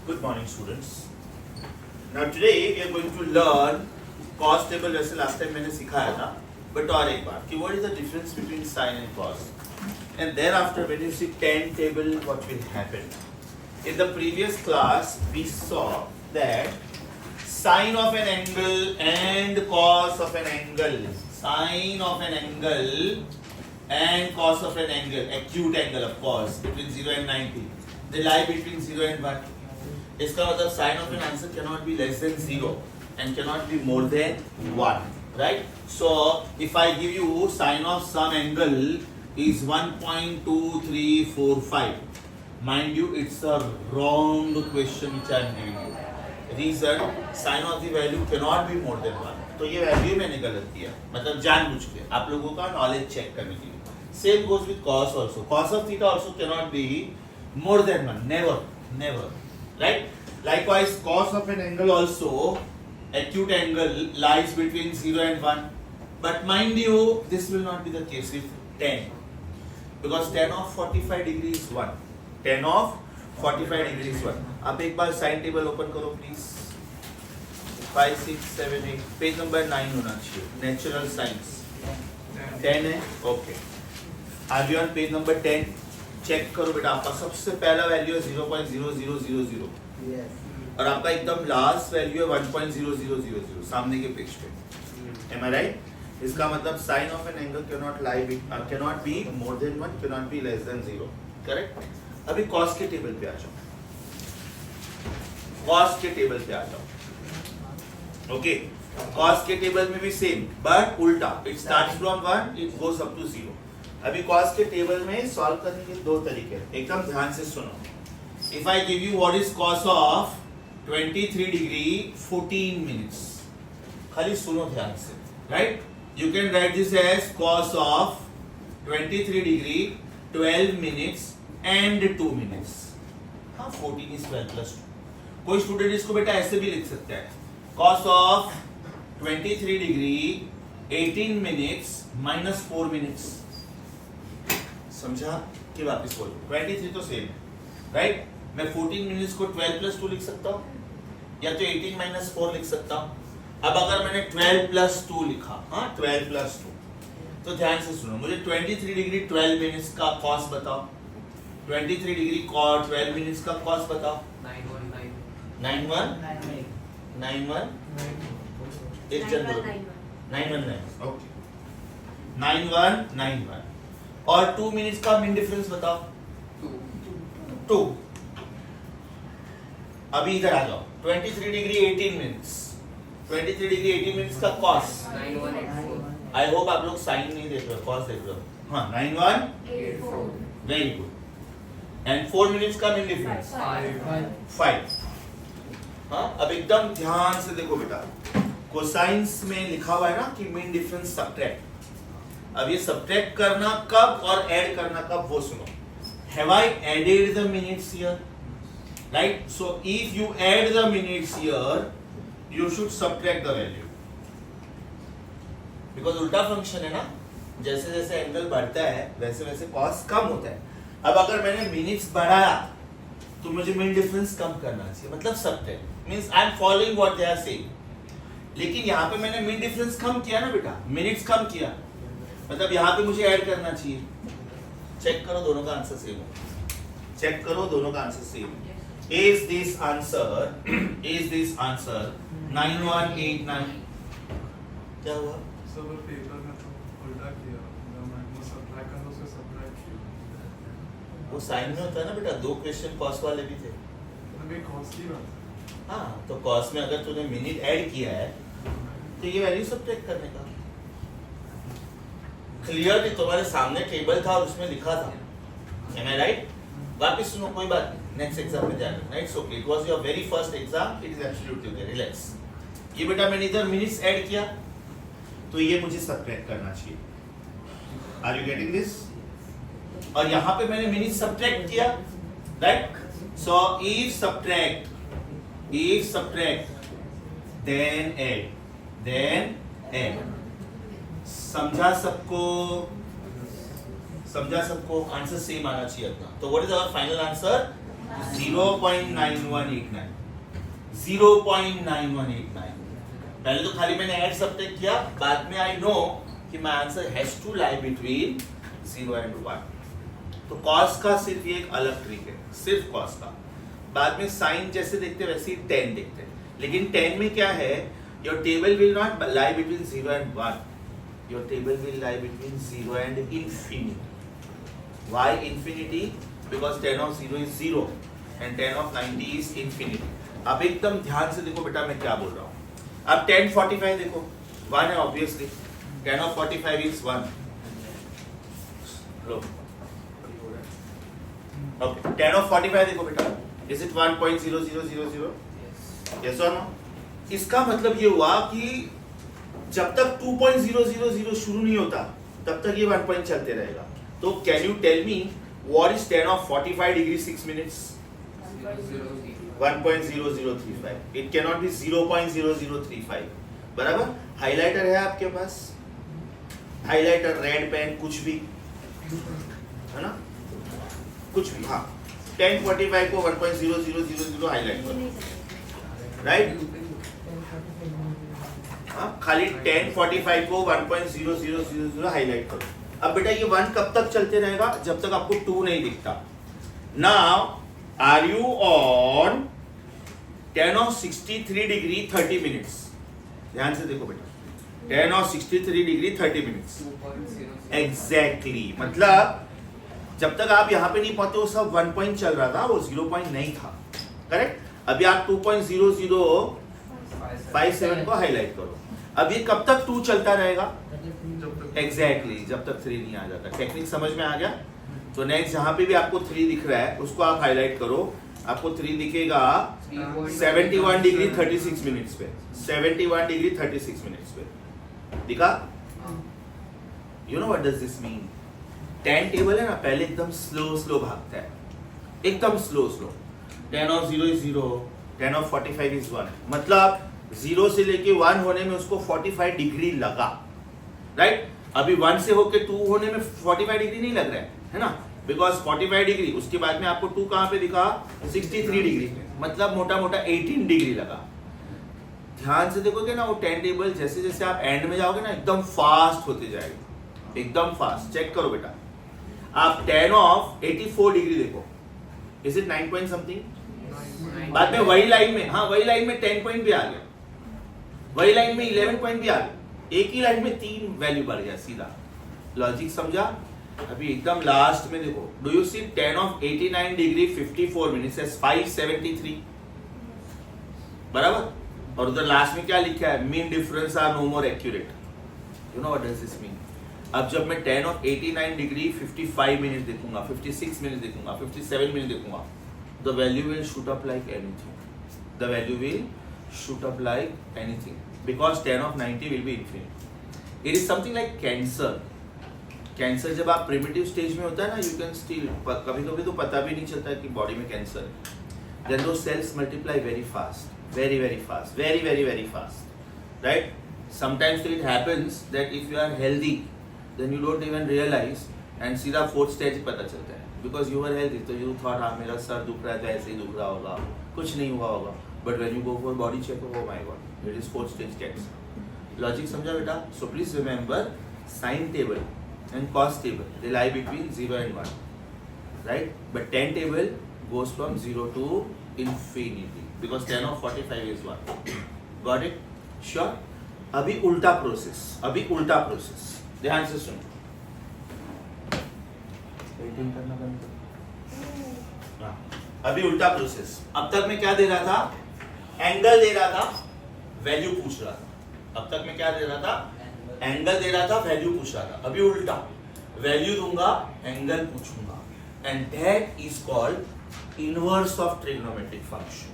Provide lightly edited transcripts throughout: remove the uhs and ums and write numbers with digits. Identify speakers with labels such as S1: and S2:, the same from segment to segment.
S1: Good morning, students. Now today we are going to learn cos table. जैसे last time मैंने सिखाया था, but और एक बार कि what is the difference between sin and cos, and thereafter when you see tan table, what will happen? In the previous class we saw that sine of an angle and cos of an angle, sine of an angle and cos of an angle, acute angle of course, between 0 and 90, they lie between 0 and 1. इसका मतलब sine of an answer cannot be less than 0 and cannot be more than 1, right? So if I give you sine of some angle is 1.2345, mind you it's a wrong question which I am giving you. Reason, sine of the value cannot be more than 1. तो ये value मैंने गलत किया, मतलब जानबूझ के आप लोगों का नॉलेज चेक करने के लिए. Same goes with cos also. Cos of theta also cannot be more than 1. Never. Right? Likewise, cos of an angle also, acute angle lies between 0 and 1. But mind you, this will not be the case with tan. Because tan of 45 degree is 1. Tan of 45 degree is 1. आप एक बार sine table open करो please. 5, 6, 7, 8. Page number 9 होना चाहिए. Natural science 10 है. Okay. Are you on page number 10? Check करो बेटा, आपका सबसे पहला वैल्यू है 0.0000 और आपका एकदम लास्ट वैल्यू है 1.0000 सामने के पेज पे. Am I right? इसका मतलब sine of an angle cannot be more than 1, cannot be less than 0. Correct? अभी कॉस के टेबल पे आ जाओ. कॉस के टेबल पे आ जाओ. ओके, कॉस के टेबल में भी सेम बट उल्टा. It starts from 1, it goes up to 0. अभी कॉस के टेबल में सॉल्व करने के दो तरीके हैं, एकदम ध्यान से सुनो. If I give you what is cos of 23 degree 14 minutes, खाली सुनो ध्यान से. Right? You can write this as cos of 23 degree 12 minutes and 2 minutes. हाँ, 14 इज 12 प्लस 2. कोई स्टूडेंट इसको बेटा ऐसे भी लिख सकता है, cos of 23 degree 18 minutes minus 4 minutes. समझा कि वापस बोलो. 23 तो सेम है, राइट? मैं 14 मिनट्स को 12 प्लस 2 लिख सकता हूँ या तो 18 माइनस 4 लिख सकता हूँ. अब अगर मैंने 12 प्लस 2 लिखा, हाँ 12 प्लस 2, तो ध्यान से सुनो. मुझे 23 डिग्री 12 मिनट्स का कॉस बताओ. 23 डिग्री 12 मिनट्स का कॉस बताओ. 91 एक जन बोलो. 919. ओके, 9191. और 2 मिनट्स का मीन डिफरेंस बताओ. 2. अभी इधर आ जाओ. 23 डिग्री 18 मिनट्स. 23 डिग्री 18 मिनट्स का कॉस
S2: 9184.
S1: आई होप आप लोग साइन नहीं देख रहे हो, कॉस देख रहे हो. हाँ, 9184. Very good. एंड 4 मिनट्स का मीन डिफरेंस 5. हाँ, अब एकदम ध्यान से देखो बेटा. कोसाइंस में लिखा हुआ है ना कि मीन डिफरेंस सब्ट्रैक्ट. अब ये सब्ट्रैक्ट करना कब और ऐड करना कब वो सुनो. Have I added the minutes here? Right? So if you add the minutes here, you should subtract the value. Because उल्टा फंक्शन है ना, जैसे जैसे एंगल बढ़ता है वैसे वैसे कॉस कम होता है. अब अगर मैंने मिनट्स बढ़ाया तो मुझे मीन डिफरेंस कम करना चाहिए, मतलब subtract. Means I am following what they are saying. लेकिन यहाँ पे मैंने मीन डिफरेंस कम किया ना बेटा, मिनट्स कम किया, मतलब यहाँ पे मुझे ऐड करना चाहिए. चेक करो दोनों का आंसर सेम है. चेक करो दोनों का आंसर सेम है. Is this answer 9189? क्या हुआ?
S3: सब पेपर में तो उल्टा किया, मैंने सब्ट्रैक्ट करना उसको सब्ट्रैक्ट किया.
S1: वो साइन में होता है ना बेटा. 2 क्वेश्चन कॉस वाले भी थे.
S3: अभी कॉस्ट की बात है.
S1: हाँ, तो कॉस में अगर तूने मिनट ऐड किया है तो ये वैल्यू सब्ट्रैक्ट करने का. क्लियरली तुम्हारे सामने टेबल था और उसमें लिखा था. Am I right? वापिस सुनो, कोई बात नहीं, नेक्स्ट एग्जाम में जाना. It's okay, it was your very first exam, it is absolutely okay, relax. ये बेटा मैंने इधर मिनट्स ऐड किया तो ये मुझे सब्ट्रैक्ट करना चाहिए. Are you getting this? और यहाँ पे मैंने मिनट्स सब्ट्रैक्ट किया, right? So if subtract then add. समझा सबको? आंसर सेम आना चाहिए अपना. तो what is our final answer? 0.9189 0.9189। पहले तो खाली मैंने ऐड सब्ट्रैक्ट किया, बाद में आई नो कि my answer has to lie between 0 and 1। तो कॉस का सिर्फ ये एक अलग ट्रिक है, सिर्फ कॉस का। बाद में साइन जैसे देखते हैं वैसे ही टेन देखते हैं, लेकिन टेन में क्या है, your table will not lie between 0 and 1, your table will lie between 0 and infinity। Why infinity? Because 10 of 0 is 0 and 10 of 90 is infinity। अब एकदम ध्यान से देखो बेटा मैं क्या बोल रहा हूँ। अब 1045 देखो, 1 है obviously, 10 of 45 is 1। Low okay, 10 of 45 देखो बेटा, is it 1.0000? Yes or no? इसका मतलब ये हुआ कि जब तक 2.000 शुरू नहीं होता तब तक ये 1 पॉइंट चलते रहेगा। तो can you tell me what is 10 of 45 degree 6 minutes? 1.0035। It can not be 0.0035। बराबर। हाइलाइटर है आपके पास, हाइलाइटर, रेड पेन, कुछ भी है ना, कुछ भी। हाँ, 1045 को 1.0000 हाईलाइट करो, राइट। हाँ, खाली 1045 को 1.0000 हाईलाइट करो। अब बेटा ये 1 कब तक चलते रहेगा? जब तक आपको 2 नहीं दिखता। Now are you on 10 of 63 degree 30 minutes? ध्यान से देखो बेटा, 10 of 63 डिग्री 30 मिनट्स एग्जैक्टली। मतलब जब तक आप यहाँ पे नहीं पहुंचे वो सब 1 पॉइंट चल रहा था, वो 0 पॉइंट नहीं था, करेक्ट। अभी आप 2.0057 को हाईलाइट करो। अब ये कब तक 2 चलता रहेगा? एग्जैक्टली, जब तक 3 नहीं आ जाता। टेक्निक समझ में आ गया? तो नेक्स्ट जहां पे भी आपको 3 दिख रहा है उसको आप हाईलाइट करो। आपको 3 दिखेगा 71 डिग्री 36 मिनट्स पे, 71 डिग्री 36 मिनट्स पे दिखा? You know what does this mean? 10 table है ना, पहले एकदम स्लो भागता है, एकदम slow. 10 of 0 is 0, 10 of 45 is 1। मतलब 0 से लेके 1 होने में उसको 45 डिग्री लगा, राइट। अभी 1 से होके 2 होने में 45 डिग्री नहीं लग रहा है ना, बिकॉज 45 डिग्री, उसके बाद में आपको 2 कहां पे दिखा? 63 डिग्री। मतलब मोटा मोटा 18 डिग्री लगा। ध्यान से देखोगे ना, वो 10 टेबल जैसे जैसे आप एंड में जाओगे ना एकदम फास्ट होते जाएगा, एकदम फास्ट। चेक करो बेटा, आप 10 of 84 डिग्री देखो, इज इट 9 पॉइंट समथिंग? बाद में वही लाइन में, हाँ वही लाइन में 10 पॉइंट भी आ गया, वही लाइन में 11 पॉइंट भी आ गया, एक ही लाइन में 3 वैल्यू बढ़ गया सीधा। लॉजिक समझा? अभी एकदम लास्ट में देखो, do you see 10 of 89 degree 54 minutes as 573, बराबर। और उधर लास्ट में क्या लिखा है? Mean difference are no more accurate. You know what does this mean? अब जब मैं 10 of 89 डिग्री 55 मिनट देखूंगा, 56 मिनट देखूंगा, 57 मिनट देखूंगा, the value will shoot up like anything, the value will shoot up like anything, because 10 of 90 will be infinite. It is something like cancer. Cancer जब आप primitive stage में होता है ना, you can still, कभी कभी तो पता भी नहीं चलता कि बॉडी में कैंसर है। Then those cells multiply very fast, very fast, very fast, right? Sometimes it happens that if you are healthy, then you don't even realize, and सीधा 4th stage पता चलता है, because you were healthy, तो you thought हाँ मेरा sir दुख रहा है तो ऐसे ही दुख रहा होगा, कुछ नहीं हुआ होगा, but when you go for body check, oh my god, it is 4th stage cancer. Logic समझा बेटा? So please remember, sine table and cos table, they lie between 0 and 1, right? But 10 table goes from 0 to infinity, because 10 of 45 is 1. Got it? Sure? अभी उल्टा process, ध्यान से सुनो। अभी उल्टा process. अब तक मैं क्या दे रहा था? एंगल दे रहा था, वैल्यू पूछ रहा था। अब तक मैं क्या दे रहा था? एंगल दे रहा था, वैल्यू पूछ रहा था। अभी उल्टा, वैल्यू दूंगा, एंगल पूछूंगा, and that is called inverse of trigonometric function.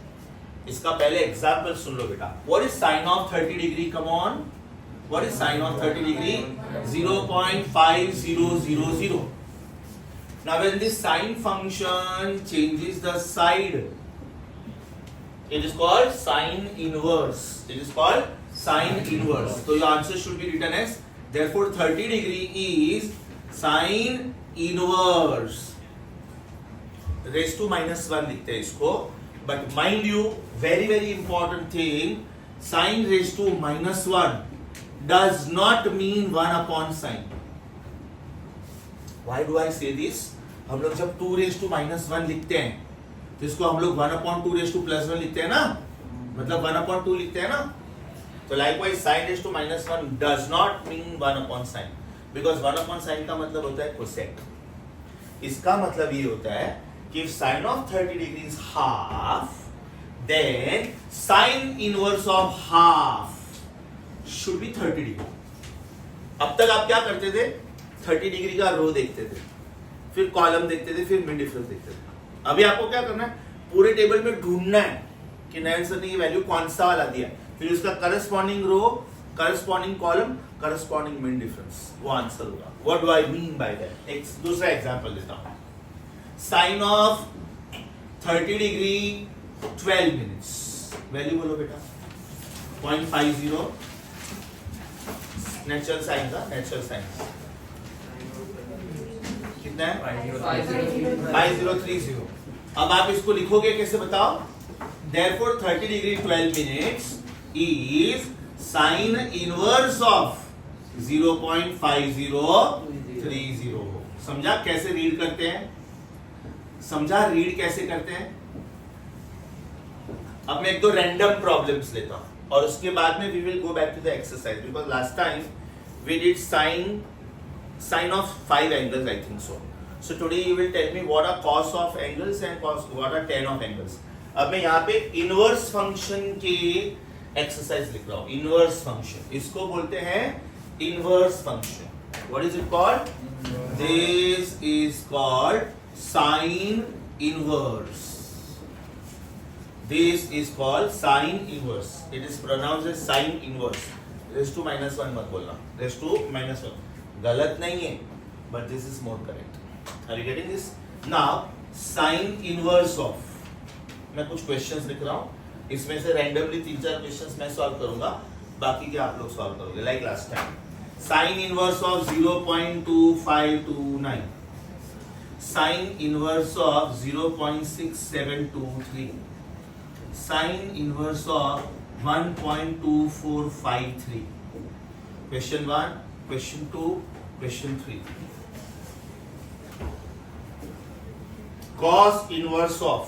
S1: इसका पहले एग्जांपल सुन लो बेटा। What is sine of 30 degree? Come on, what is sine of 30 degree? 0.5000। Now when this sine function changes the side, it is called sine inverse. It is called sine inverse. So your answer should be written as, therefore 30 degree is sine inverse. Raise to -1 लिखते हैं इसको, but mind you very very important thing, sine raise to -1 does not mean 1 upon sine. Why do I say this? हम लोग जब 2 race to -1 लिखते हैं तो इसको हम लोग 1 अपॉन 2 रेस टू +1 लिखते हैं ना, मतलब 1 अपॉन 2 लिखते हैं ना. तो likewise sine raise to -1 does not mean 1 upon sine, because 1 upon sine का मतलब होता है कोसेक. इसका मतलब ये होता है कि sine of 30 degree is half, then sine inverse of half should be 30 degree. अब तक आप क्या करते थे? 30 डिग्री का रो देखते थे, फिर कॉलम देखते थे, फिर मिड डिफरेंस देखते थे. अभी आपको क्या करना है? पूरे टेबल में ढूंढना है कि नयन सर ने ये वैल्यू कौन सा वाला दिया, फिर उसका corresponding row, corresponding column, corresponding mid difference, वो आंसर होगा. What do I mean by that? एक दूसरा एग्जांपल देता हूं. Sine of 30 degree 12 minutes, value बोलो बेटा. 0.50 नेचुरल साइन का, नेचुरल साइन कितना है? 5030. अब आप इसको लिखोगे कैसे बताओ? Therefore 30 degree 12 minutes is sin inverse of 0.5030. समझा कैसे रीड करते हैं? समझा रीड कैसे करते हैं? अब मैं एक दो रैंडम प्रॉब्लम्स लेता हूं और उसके बाद में we will go back to the exercise, because last time we did sine of 5 angles, I think so. So today you will tell me what are cos of angles and what are tan of angles. अब मैं यहाँ पे inverse function के exercise लिख रहा हूँ. Inverse function, इसको बोलते हैं inverse function. What is it called? This is called sine inverse. This is called sine inverse. It is pronounced as sine inverse. Raise to -1 मत बोलना, रेस टू -1 गलत नहीं है, but this is more correct. Are you getting this? Now sine inverse of, मैं कुछ questions लिख रहा हूं, इसमें से रैंडमली 3-4 क्वेश्चंस मैं सॉल्व करूंगा, बाकी के आप लोग सॉल्व करोगे like last time. Sign inverse of 0.2529, sign inverse of 0.6723, sign inverse of 1.2453. Question 1, question 2, question 3. cos inverse of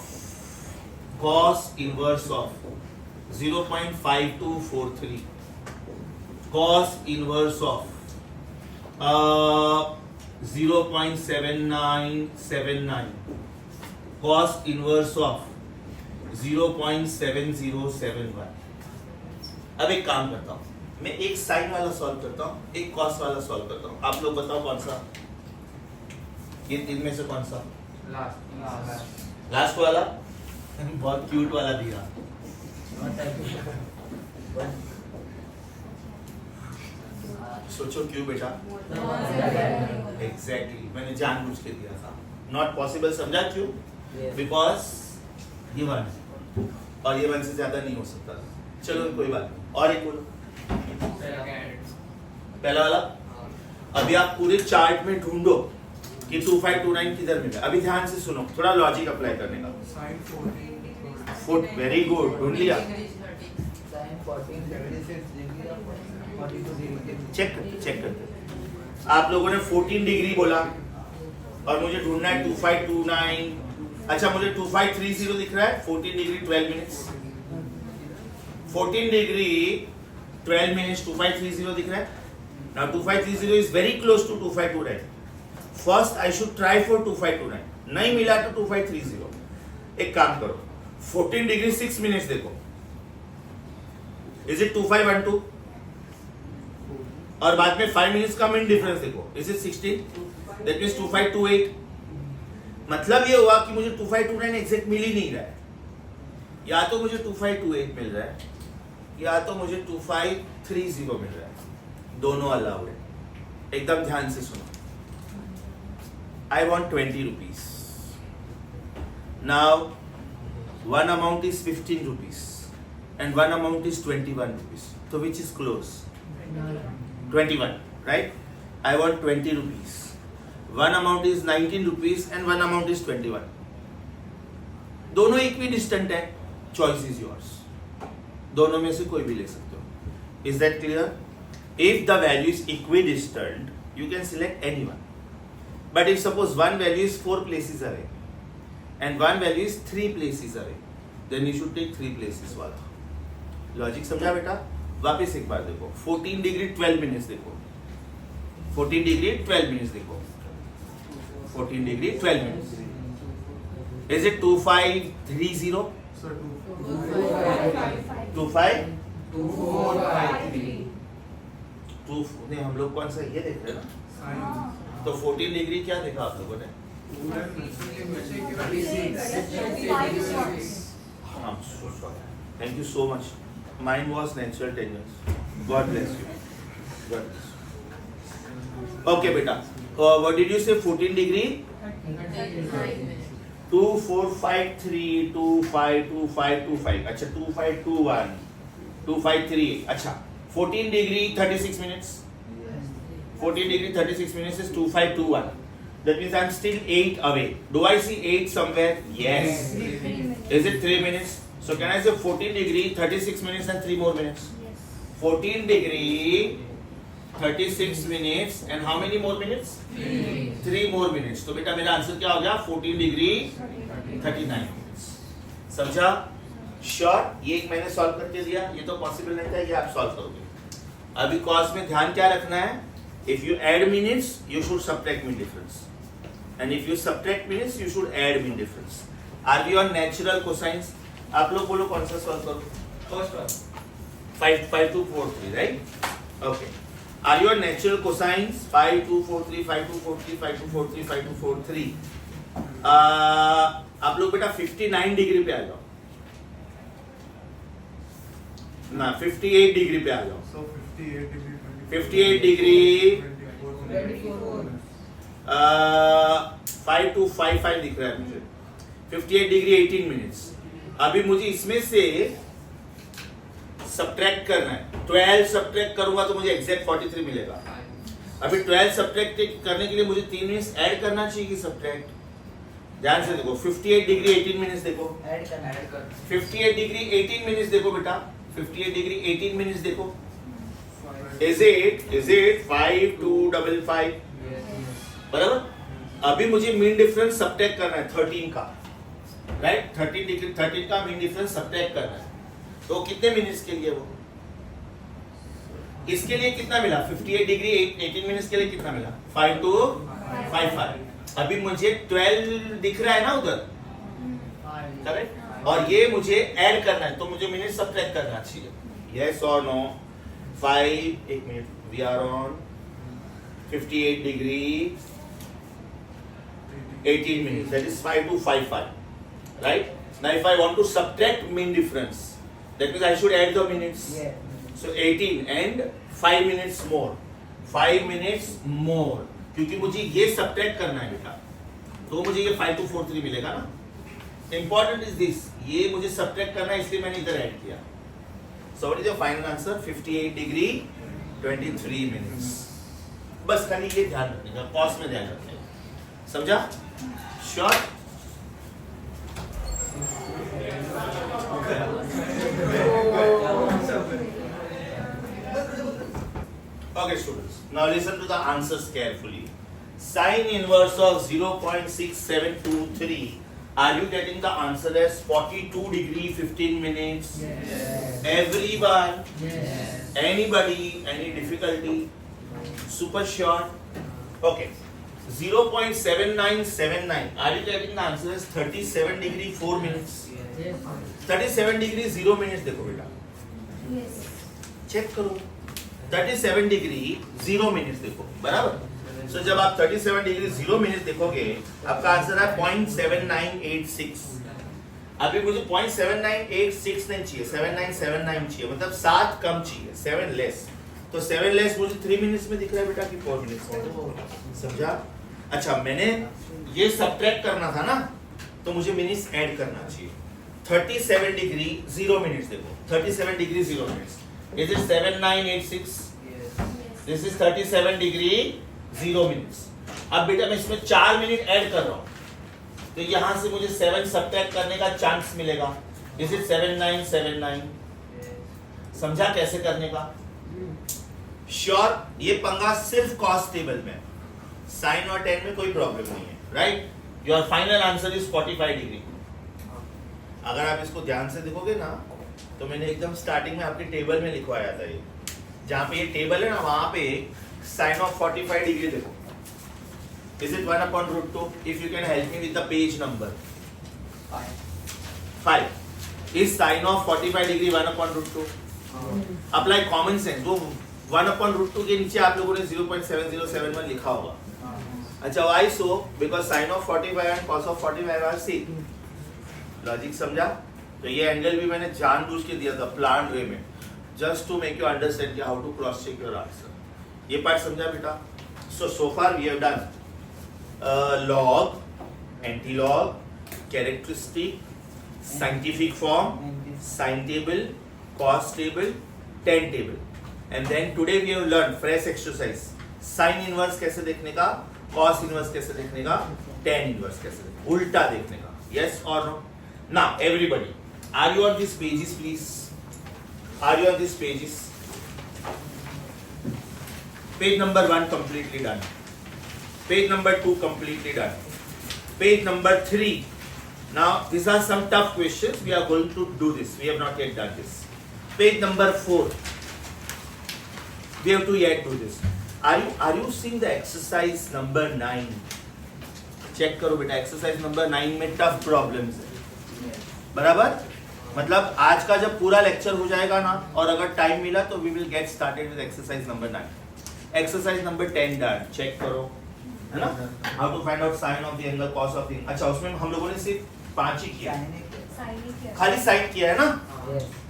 S1: 0.5243, cos inverse of 0.7979, cos inverse of 0.7071. अब एक काम करता हूं, मैं एक साइन वाला सॉल्व करता हूं, एक कॉस वाला सॉल्व करता हूं. आप लोग बताओ कौन सा? ये तीन में से कौन सा? लास्ट वाला. बहुत क्यूट वाला दिया. सोचो क्यों बेटा? एग्जैक्टली, मैंने जानबूझ के दिया था. नॉट पॉसिबल, समझा क्यों? बिकॉज ये 1 और ये 1 से ज्यादा नहीं हो सकता. चलो कोई बात नहीं. और एक बोलो, पहला वाला. अभी आप पूरे चार्ट में ढूंढो कि 2529 किधर मिला. अभी ध्यान से सुनो, थोड़ा लॉजिक अप्लाई करने का.
S3: साइन
S1: 4 वेरी गुड, ढूंढ लिया. चेक करते. आप लोगों ने 14 डिग्री बोला और मुझे ढूंढना है 2529. अच्छा, मुझे 2530 दिख रहा है. 14 डिग्री 12 मिनट्स. 14 डिग्री 12 मिनट्स 2530 दिख रहा है. Now 2530 is very close to 2529. First I should try for 2529. नहीं मिला तो 2530. एक काम करो, 14 डिग्री 6 मिनट्स देखो. Is it 2512? और बाद में 5 मिनट्स का मिन डिफरेंस देखो. Is it 16? That means 2528. मतलब ये हुआ कि मुझे 2529 एग्जैक्ट मिल ही नहीं रहा है. या तो मुझे 2528 मिल रहा है या तो मुझे 2530 मिल रहा है. दोनों अलाउड है. एकदम ध्यान से सुनो. I want 20 rupees. Now, one amount is 15 rupees and one amount is 21 rupees. So which is close? 21, right? I want 20 rupees. One amount is 19 rupees and one amount is 21. दोनों इक्वी डिस्टेंट है, choice is yours, दोनों में से कोई भी ले सकते हो. Is that clear? If the value is equi distant you can select anyone, but if suppose one value is 4 places away and one value is 3 places away, then you should take 3 places वाला. Logic समझा बेटा? वापस एक बार देखो, 14 degree 12 minutes देखो, 14 degree 12 minutes देखो, 14 degree 12 minutes. Is it 2530?
S3: Sir,
S1: 25 2 नहीं, हम लोग कौन सा ये देख रहे हैं ना,
S3: Science.
S1: तो 14 डिग्री क्या देखा आप लोगों ने? Thank you so much. Mine was natural tangents. God bless you. God bless you. Okay, beta. What did you say? 14 degree? 2 4 5 3 2 5 2 5 2 5. अच्छा 2 5 2 1 2 5 3. अच्छा 14 degree 36 minutes. 14 degree 36 minutes is 2 5 2 1. That means I'm still 8 away. Do I see 8 somewhere? Yes. Is it 3 minutes? So can I say 14 degree 36 minutes and 3 more minutes? 14 degree 36 minutes and how many more minutes? 3 more minutes. तो बेटा मेरा answer क्या हो गया? 14 degree 39 minutes. समझा? Sure? ये एक मैंने सॉल्व करके दिया, ये तो पॉसिबल नहीं था, ये आप सॉल्व करोगे. अभी कॉस में ध्यान क्या रखना है? If you add minutes, you should subtract mean difference, and if you subtract minutes, you should add mean difference. Are we on natural cosines? आप लोग बोलो कौन सा सॉल्व करो? First one. 5 2 4 3, right? Okay. Are you on natural cosines? 5 2 4 3 5 2 4 3 5 2 4 3 5 2 4 3. आप लोग बेटा 59 degree पे आ जाओ ना, 58 डिग्री पे आ जाओ.
S3: So 58 degree.
S1: 58 degree.
S3: 24.
S1: 5 2 5 5 दिख रहा है मुझे. 58 डिग्री 18 मिनट्स. अभी मुझे इसमें से सब्ट्रैक्ट करना है. 12 सब्ट्रैक्ट करूंगा तो मुझे एग्जैक्ट 43 मिलेगा. अभी 12 सब्ट्रैक्ट करने के लिए मुझे 3 मिनट्स ऐड करना चाहिए कि सब्ट्रैक्ट? ध्यान से देखो, 58 डिग्री 18 मिनट्स देखो, 58 डिग्री 18 मिनट्स देखो बेटा, 58 डिग्री 18 मिनट्स देखो. Is it 5 2 5 5? बराबर. अभी मुझे मीन डिफरेंस सब्ट्रैक्ट करना है 13 का, राइट? 13 डिग्री 13 का मीन डिफरेंस सब्ट्रैक्ट करना है. तो कितने मिनट्स के लिए वो? इसके लिए कितना मिला? 58 डिग्री 18 मिनट्स के लिए कितना मिला? 5 2 5 5. अभी मुझे 12 दिख रहा है ना उधर, करेक्ट? और ये मुझे ऐड करना है, तो मुझे मिनट सब्ट्रैक्ट करना चाहिए. यस और नो? 5 एक minute, we are on 58 degree 18 minutes, that is 5 2 5 5, right? Now if I want to subtract mean difference, that means I should add the minutes. So 18 and 5 minutes more, 5 minutes more, क्योंकि मुझे ये subtract करना है बेटा, तो मुझे ये 5 2 4 3 मिलेगा ना. इंपॉर्टेंट इज दिस, ये मुझे सब्ट्रैक्ट करना है, इसलिए मैंने इधर ऐड किया. So what is your final answer? 58 degree 23 minutes. बस खाली ये ध्यान रखने का, कॉस में ध्यान रखने का. समझा? Sure? Okay students, now listen to the answers carefully. Sine inverse of 0.6723. Are you getting the answer as 42 degree 15 minutes?
S2: Yes.
S1: Everyone?
S2: Yes.
S1: Anybody? Any difficulty? Super sure? Okay. 0.7979. Are you getting the answer as 37 degree 4 minutes?
S2: Yes.
S1: 37 degree 0 minutes देखो बेटा.
S4: Yes.
S1: Check करो. 37 degree 0 minutes देखो, बराबर. सो जब आप 37 degree 0 minutes देखोगे, आपका answer है 0.7986. अभी मुझे 0.7986 नहीं चाहिए, 7979 चाहिए, मतलब 7 कम चाहिए, 7 लेस. तो 7 लेस मुझे 3 मिनट्स में दिख रहा है बेटा कि 4 मिनट्स में. समझा? अच्छा, मैंने ये सब्ट्रैक्ट करना था ना, तो मुझे मिनट्स ऐड करना चाहिए. 37 डिग्री 0 मिनट्स देखो, 37 degree 0 minutes. Is it 7986? This is 37 degree 0 minutes. अब बेटा मैं इसमें 4 मिनट ऐड कर रहा हूँ. तो यहाँ से मुझे 7 सब्ट्रैक्ट करने का चांस मिलेगा। Is it 7979? समझा कैसे करने का? श्योर, ये पंगा सिर्फ कॉस टेबल में, साइन और टेन में कोई प्रॉब्लम नहीं है, right? Your final answer is 45 degree. अगर आप इसको ध्यान से देखोगे ना, तो मैंने एकदम स्टार्टिंग में आपके टेबल में लिखवाया था, ये जहां पे ये टेबल है ना, वहां पे साइन ऑफ 45 डिग्री देखो। Is it 1/√2? If you can help me with the page number 5। Is sine of 45 degree 1/√2? Apply common sense. वो 1/√2 के नीचे आप लोगों ने 0.7071 लिखा होगा। अच्छा, why so? Because sine of 45 and cos of 45 are same. Logic समझा? तो ये एंगल भी मैंने जानबूझ के दिया था प्लान वे में, just to make you understand how to cross check your answer. ये पार्ट समझा बेटा? So far we have done log, anti-log, characteristic, scientific form, sine table, cos table, tan table, and then today we have learned fresh exercise, sin inverse कैसे देखने का, cos inverse कैसे देखने का, tan inverse कैसे देखने का, उल्टा देखने का। Yes or no? Now everybody, are you on these pages please? Are you on these pages? Page number 1 completely done. Page number 2 completely done. Page number 3. Now these are some tough questions. We are going to do this. We have not yet done this. Page number 4. We have to yet do this. Are you seeing the exercise number 9? Check करो बेटा, exercise number 9 में tough problems है, बराबर? मतलब आज का जब पूरा लेक्चर हो जाएगा ना, और अगर टाइम मिला तो we will get started with exercise number 9. Exercise number 10 done. Check करो, है ना? How to find out sin of the angle, cos of the angle. अच्छा, उसमें हम लोगों ने सिर्फ 5 ही किया, खाली साइन किया है ना?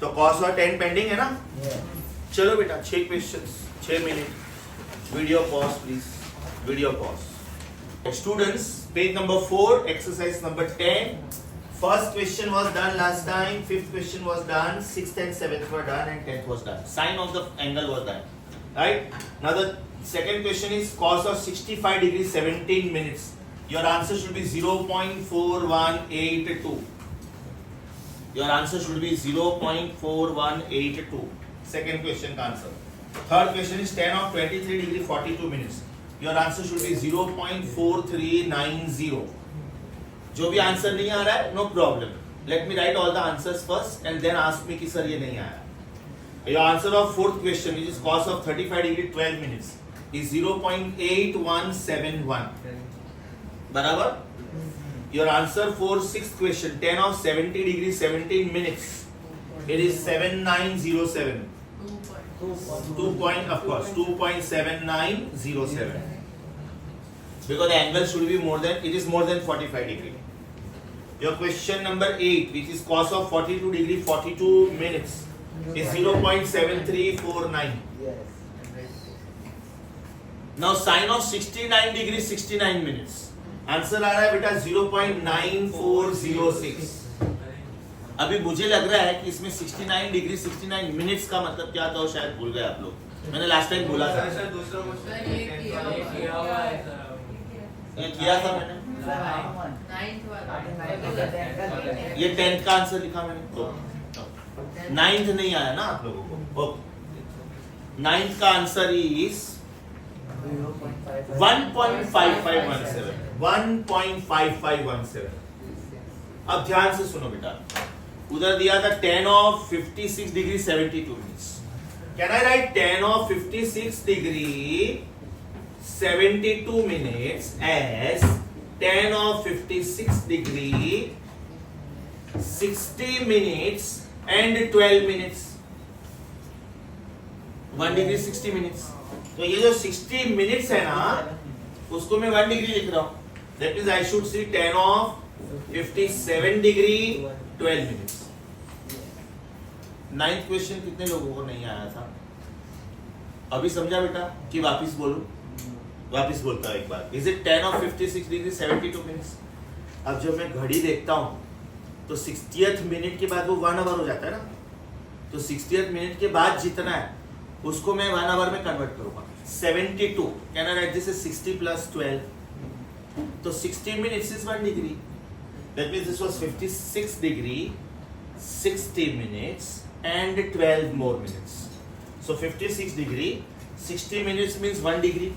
S1: तो cos और tan पेंडिंग है ना? चलो बेटा, 6 questions, 6 minute. Video pause please, video pause. Students, page number 4, exercise number 10. First question was done last time, 5th question was done, 6th and 7th were done, and 10th was done. Sin of the angle was done, right? Now the second question is cos of 65 degrees 17 minutes. Your answer should be 0.4182. Your answer should be 0.4182. Second question का answer. Third question is tan of 23 degree 42 minutes. Your answer should be 0.4390. जो भी answer नहीं आ रहा है, no problem. Let me write all the answers first and then ask me कि sir ये नहीं आया. Your answer of fourth question, which is cos of 35 degree 12 minutes, is 0.8171. बराबर? Your answer for sixth question, tan of 70 degree 17 minutes, it is 7907. 2.7907. Because the angle should be more than, it is more than 45 degree. Your question number 8, which is cos of 42 degree 42 minutes, is 0.7349. Now sin of 69 degree 69 minutes. Answer आ रहा है बेटा 0.9406. अभी मुझे लग रहा है कि इसमें 69 डिग्री 69 मिनट्स का मतलब क्या था, शायद भूल गए आप लोग. मैंने लास्ट टाइम बोला था, ये किया था मैंने. ये 10th का आंसर लिखा मैंने, तो 9th नहीं आया ना आप लोगों को. 9th का आंसर इज 1.5517. 1.5517. अब ध्यान से सुनो बेटा, उधर दिया था tan of 56 degree 72 minutes. Can I write tan of 56 degree 72 minutes as tan of 56 degree 60 minutes and 12 minutes? 1 degree 60 minutes. तो ये जो 60 minutes है ना, उसको मैं 1 डिग्री लिख रहा हूँ. That means I should see tan of 57 degree 12 minutes. 9th question कितने लोगों को नहीं आया था? अभी समझा बेटा कि वापिस बोलूं? वापिस बोलता हूं एक बार. Is it tan of 56 degree 72 minutes? अब जब मैं घड़ी देखता हूं तो 60th मिनट के बाद वो 1 आवर हो जाता है ना, तो 60th मिनट के बाद जितना है उसको मैं 1 आवर में कन्वर्ट करूंगा. 72. Can I write this as 60 plus 12? तो 60 minutes is 1 degree. That means this was 56 degree, 60 minutes and 12 more minutes. So 56 degree, 60 minutes means 1 degree.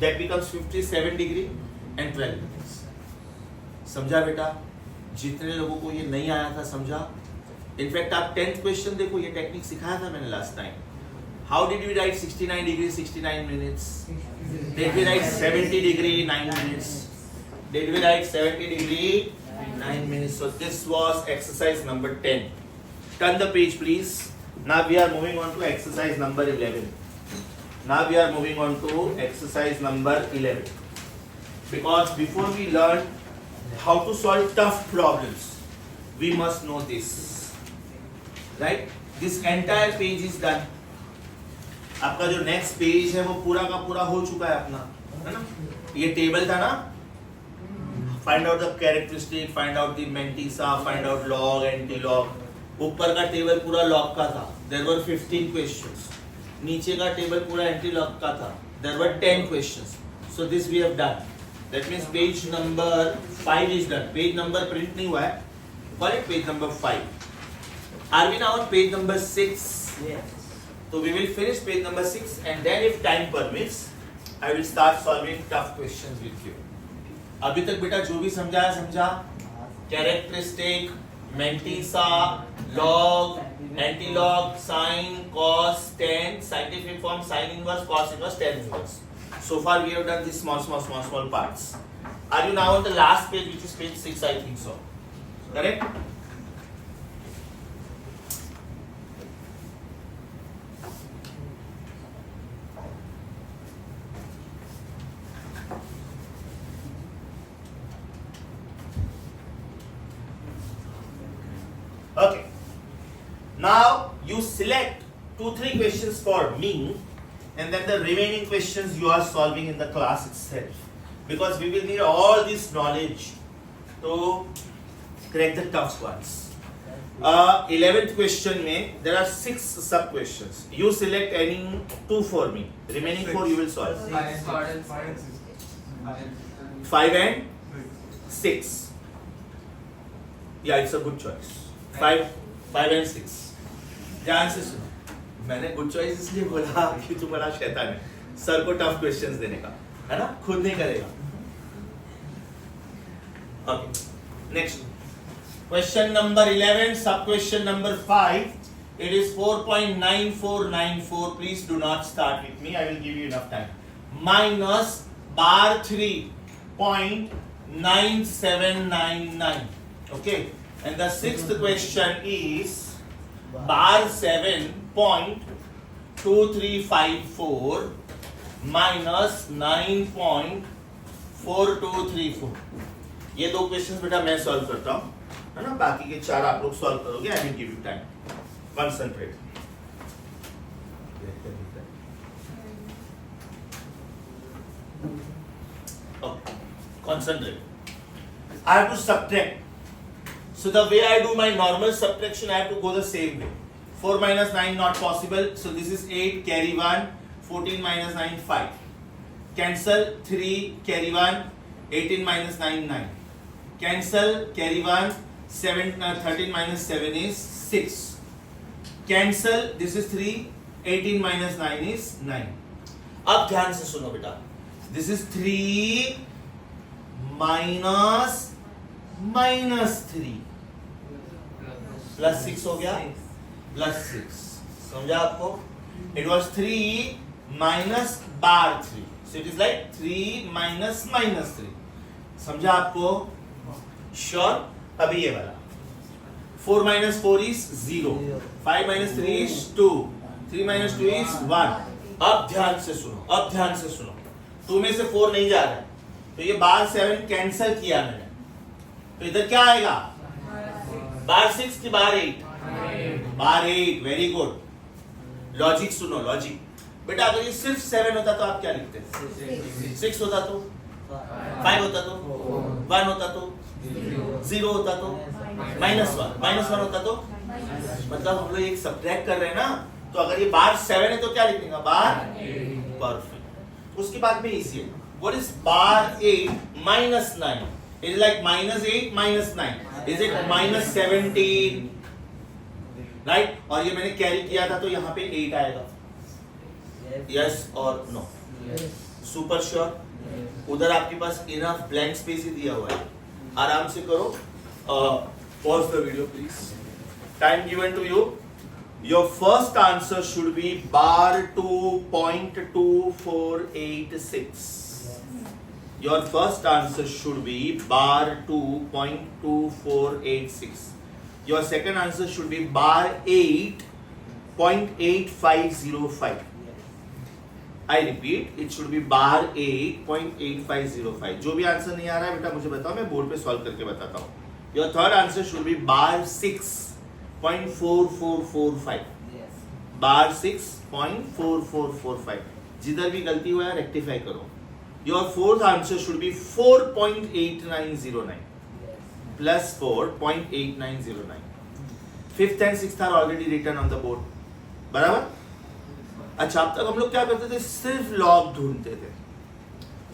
S1: That becomes 57 degree and 12 minutes. समझा बेटा? जितने लोगों को ये नहीं आया था समझा? इनफैक्ट आप 10th क्वेश्चन देखो, ये टेक्निक सिखाया था मैंने last time. How did we write 69 degree 69 minutes? Did we write 70 degree 9 minutes? Did we write 70 degree 9 minutes? So this was exercise number 10. Turn the page please. Now we are moving on to exercise number 11. Now we are moving on to exercise number 11. Because before we learn how to solve tough problems, we must know this. Right? This entire page is done. आपका जो next page है वो पूरा का पूरा हो चुका है अपना, है ना? ये टेबल था ना, find out the characteristic, find out the mantissa, find out log, anti log. ऊपर का टेबल पूरा लॉग का था, देयर वर 15 क्वेश्चंस. नीचे का टेबल पूरा एंटी लॉग का था, there were 10 questions. So this we have done. That means page number 5 is done. Page number print नहीं हुआ है, call it page number 5. Are we now on page number 6?
S2: Yes.
S1: So we will finish page number 6 and then if time permits, I will start solving tough questions with you. अभी तक बेटा जो भी समझाया समझा. Characteristic, mantissa, log, antilog, sine, cos, tan, scientific form, sine inverse, cos inverse, tan inverse. So far we have done these small parts. Are you now on the last page, which is page 6, I think so. Correct? Okay. Now you select 2-3 questions for me, and then the remaining questions you are solving in the class itself. Because we will need all this knowledge to crack the tough ones. 11th question में there are 6 sub questions. You select any 2 for me. Remaining 4 you will solve. 5 and 6. Yeah, it's a good choice. 5 and 6. ध्यान से सुनो. मैंने good choice इसलिए बोला कि तू बड़ा शैतान है, सर को टफ क्वेश्चंस देने का, है ना? खुद नहीं करेगा. ओके, नेक्स्ट क्वेश्चन नंबर 11, सब question number 5. It is 4.9494. Please do not start with me. I will give you enough time. Minus bar 3.9799. Okay. And the 6th question is bar 7.2354 minus 9.4234. ये 2 questions बेटा मैं solve करता हूँ, है ना? बाकी के 4 आप लोग सॉल्व करोगे. I will give you time. Concentrate. Okay, concentrate. I have to subtract. So the way I do my normal subtraction, I have to go the same way. 4 minus 9 not possible. So this is 8, carry 1. 14 minus 9, 5. Cancel 3, carry 1. 18 minus 9, 9. Cancel, carry 1. 13 minus 7 is 6. Cancel, this is 3. 18 minus 9 is 9. अब ध्यान से सुनो बेटा. This is 3 minus 3. Plus 6 हो गया, plus 6. समझा आपको? It was 3 minus bar 3. So it is like 3 minus minus 3. समझा आपको? श्योर? अभी ये वाला 4 minus 4 is 0. 5 minus 3 is 2. 3 minus 2 is 1. अब ध्यान से सुनो, अब ध्यान से सुनो. 2 में से 4 नहीं जा रहा है, तो ये बार 7 कैंसिल किया मैंने, तो इधर क्या आएगा? बार 6 की बार 8? बार 8. Very good. लॉजिक सुनो, लॉजिक. बेटा अगर ये सिर्फ 7 होता तो आप क्या लिखते? 6 होता तो, 5 होता तो, 1 होता तो, 0 होता तो, -1 होता तो. मतलब हम लोग एक सब्ट्रैक्ट कर रहे हैं ना, तो अगर ये बार 7 है तो क्या लिखेंगे? बार 8. परफेक्ट. उसके बाद में इजी है. What is bar 8 minus 9? It's like -8 -9. Is it -17? Right? और ये मैंने कैरी किया था तो यहाँ पे 8 आएगा. Yes or no? Super sure? उधर आपके पास इनफ ब्लैंक स्पेस ही दिया हुआ है. आराम से करो. Pause the video please. Time given to you. Your first answer should be bar 2.2486. Your first answer should be bar 2.2486. Your second answer should be bar 8.8505. I repeat, it should be bar 8.8505. जो भी answer नहीं आ रहा है बेटा मुझे बताओ, मैं board पे सॉल्व करके बताता हूँ. Your third answer should be bar 6.4445. Bar 6.4445. जिधर भी गलती हुआ है रेक्टिफाई करो. Your fourth answer should be 4.8909 plus 4.8909. Fifth and sixth are already written on the board. बराबर? अच्छा अब तक हम लोग क्या करते थे, सिर्फ लॉग ढूंढते थे,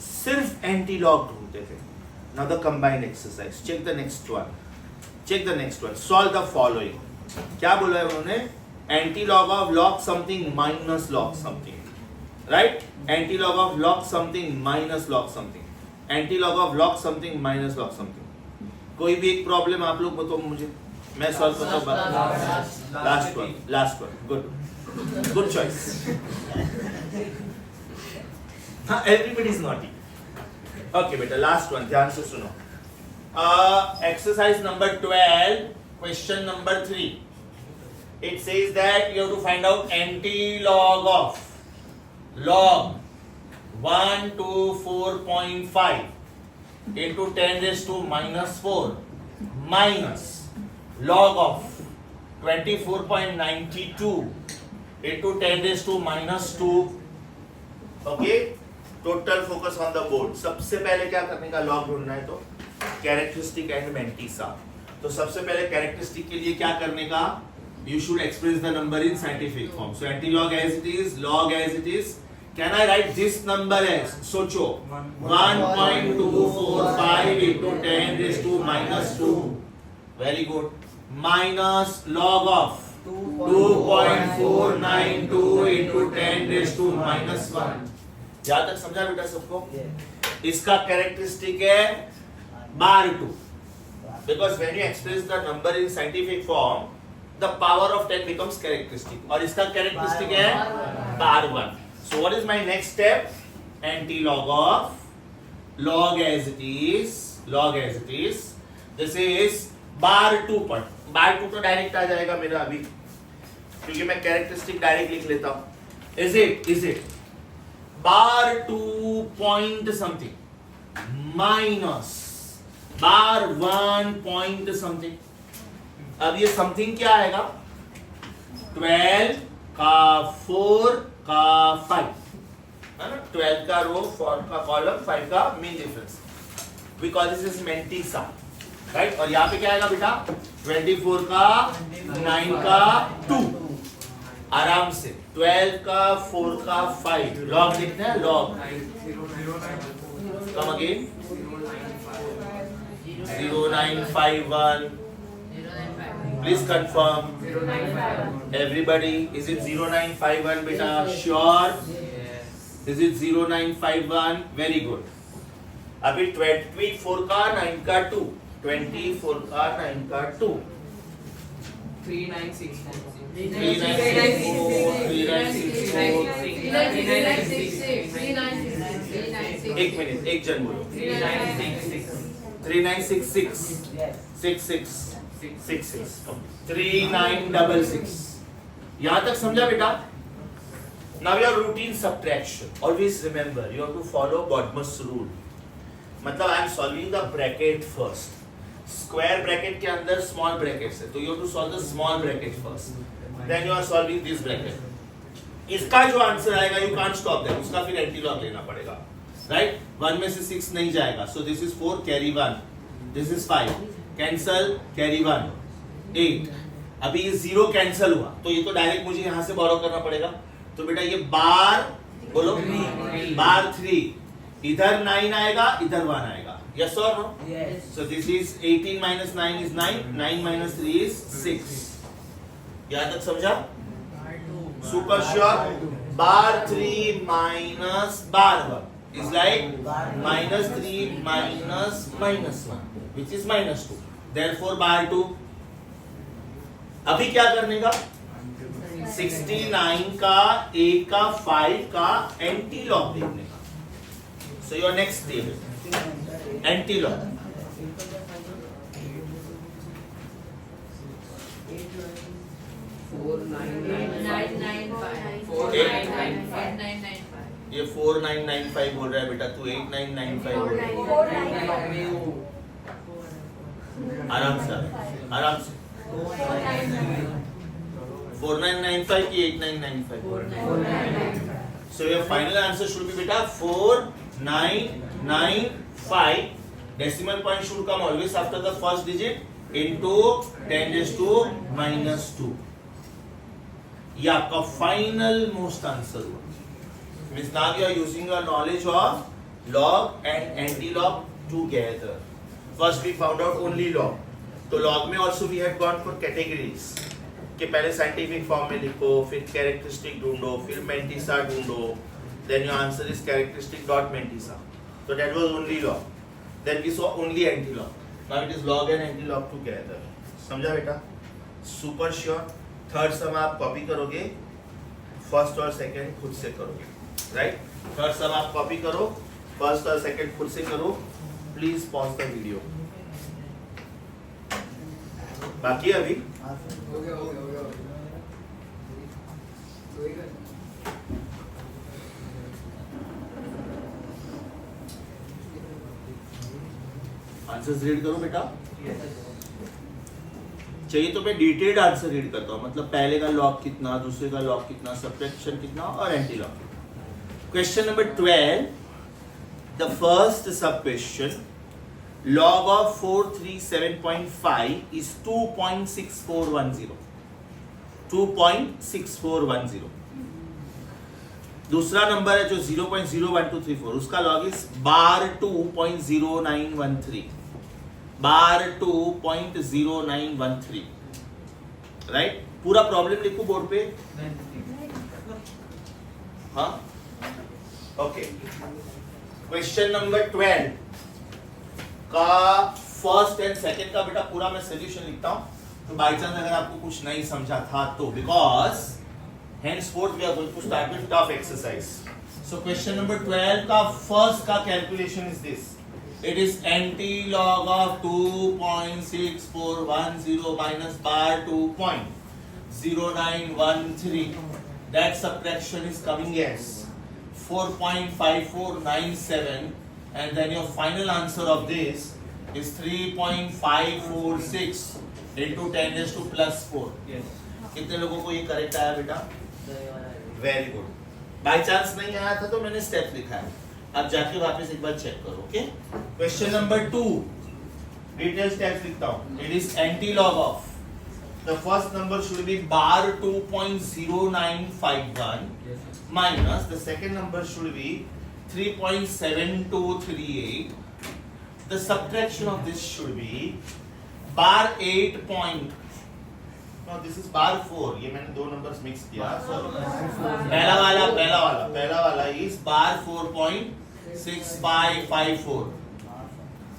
S1: सिर्फ एंटी लॉग ढूंढते थे. Now the combined exercise. Check the next one. Check the next one. Solve the following. क्या बोला है उन्होंने? Anti-log of log something minus log something. Right? Anti-log of log something minus log something. Anti-log of log something minus log something. कोई भी एक problem आप लोग बताओ मुझे, मैं सॉल्व करता हूँ. Last one. Good choice. हाँ, एवरीबडी इज नॉटी. ओके बेटा, लास्ट वन ध्यान से सुनो. Exercise number 12, question number 3. It says that you have to find out anti-log of log 1 to 4.5 into 10 raised to minus 4 minus log of 24.92 into 10 raised to minus 2. Okay? Total focus on the board. सबसे पहले क्या करने का, log ढूंढना है तो characteristic and mantissa. तो सबसे पहले कैरेक्टरिस्टिक के लिए क्या करने का, you should express the number in scientific form. So anti-log as it is, log as it is. Can I write this number as, socho, 1.245 into 10 raised to minus 2. Very good. Minus log of 2.492 into 10 raised to minus 1. यहाँ तक समझा बेटा सबको? इसका characteristic है bar 2. Because when you express the number in scientific form, the power of 10 becomes characteristic. और इसका characteristic है bar 1. So what is my next step? Anti-log of log as it is. Log as it is. This is bar 2 पर. bar 2 तो direct आ जाएगा मेरा अभी, क्योंकि मैं characteristic डायरेक्ट लिख लेता हूँ. Is it bar 2 point something minus bar 1 point something. अब ये समथिंग क्या आएगा, 12 का 4 का 5 है ना, 12 का रो 4 का कॉलम 5 का mean difference. We call this is mantissa. Right? और यहाँ पे क्या आएगा बेटा, 24 का 9 का 2. आराम से 12 का 4 का 5 लॉग लिखना है. Log come again 0951. Please confirm. Everybody, is it 0951 beta? Sure? Is it 0951? Very good. अभी 24 का 9 का 2. 24 का 9 का 2.
S2: 3964.
S1: 3964. एक मिनट, एक जन बोलो. 3966. 66. 3966. यहां तक समझा बेटा? Now your routine subtraction. Always remember, you have to follow Bodmer's rule. मतलब I am solving the bracket first. Square bracket के अंदर small brackets है, तो you have to solve the small bracket first. Then you are solving this bracket. इसका जो answer आएगा, you can't stop there. उसका फिर anti-log लेना पड़ेगा. Right? 1 में से 6 नहीं जाएगा. So this is 4, carry 1. This is 5. Cancel, carry 1. 8. अभी ये 0 कैंसिल हुआ, तो ये तो डायरेक्ट मुझे यहाँ से बोरो करना पड़ेगा. तो बेटा ये बार बोलो, बार 3. इधर 9 आएगा, इधर 1 आएगा. Yes or no?
S2: Yes.
S1: So this is 18 minus 9 is 9. 9 minus 3 is 6. यहाँ तक समझा? Super sure. Bar 3 minus bar 1 is like minus 3 minus minus 1, which is minus 2. Therefore bar 2. अभी क्या करने का? 69 का, 8 का, 5 का एंटी लॉग देखने का. So your next table. Anti log. ये 4995 बोल रहा है बेटा, तू 8995 बोल रहा है. आराम से आराम से. 4995 की 8995. So your final answer should be beta 4995. Decimal point should come always after the first digit into 10 raised to minus 2. ये आपका final most answer हुआ. Means now you are using your knowledge of log and anti-log together. First we found out only log. तो log में also we had gone for categories. कि पहले scientific form में लिखो, फिर characteristic ढूंढो, फिर Mantissa ढूंढो. Then your answer is characteristic dot Mantissa. So that was only log. Then we saw only anti-log. Now it is log and anti-log together. समझा बेटा? Super sure. थर्ड सम आप copy करोगे, फर्स्ट और second खुद से करोगे, right? Third सम आप copy करो, फर्स्ट और सेकंड खुद से करो. Please pause the video. बाकी अभी आंसर्स रीड करो बेटा. चाहिए तो मैं डिटेल्ड आंसर रीड करता हूँ, मतलब पहले का लॉग कितना, दूसरे का लॉग कितना, सब्ट्रैक्शन कितना और anti log. Question number 12, the first सब क्वेश्चन. log of 437.5 is 2.6410. 2.6410. दूसरा नंबर है जो 0.01234, उसका log is bar 2.0913. Bar 2.0913. Right? पूरा प्रॉब्लम लिखूं बोर्ड पे? हाँ, ओके. क्वेश्चन नंबर 12 का फर्स्ट एंड सेकंड का बेटा पूरा मैं सोल्यूशन लिखता हूं. तो बाय चांस अगर आपको कुछ नहीं समझा था तो, because henceforth we are going to start with tough exercise. So question number 12 का first का calculation is this. It is anti-log of 2.6410 minus bar 2.0913. That subtraction is coming as 4.5497, and then your final answer of this is 3.546 into 10 raised to plus 4.
S2: Yes.
S1: कितने लोगों को ये correct आया बेटा? Very good. By chance नहीं आया था तो मैंने स्टेप लिखा है, अब जाके वापस एक बार चेक करो. Okay. Question number 2, detail steps लिखता हूं. It is antilog of, the first number should be bar 2.0951 minus the second number should be 3.7238. The subtraction of this should be bar 8. No, this is bar 4. ये मैंने दो numbers mix किया. पहला वाला is bar 4.6554.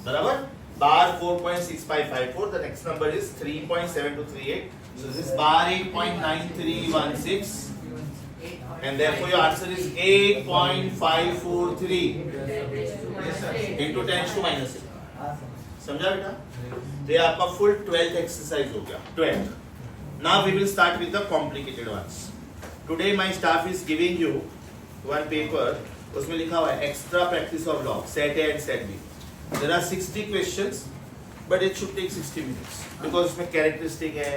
S1: बराबर? bar 4.6554. The next number is 3.7238. So this is bar 8.9316. And therefore your answer is 8.543 into 10 to minus 6. समझा बेटा? तो ये आपका फुल 12th एक्सरसाइज हो गया. 12th. Now we will start with the complicated ones. Today my staff is giving you one paper. उसमें लिखा हुआ है extra practice of log, set A and set B. There are 60 questions, but it should take 60 minutes because उसमें characteristic है,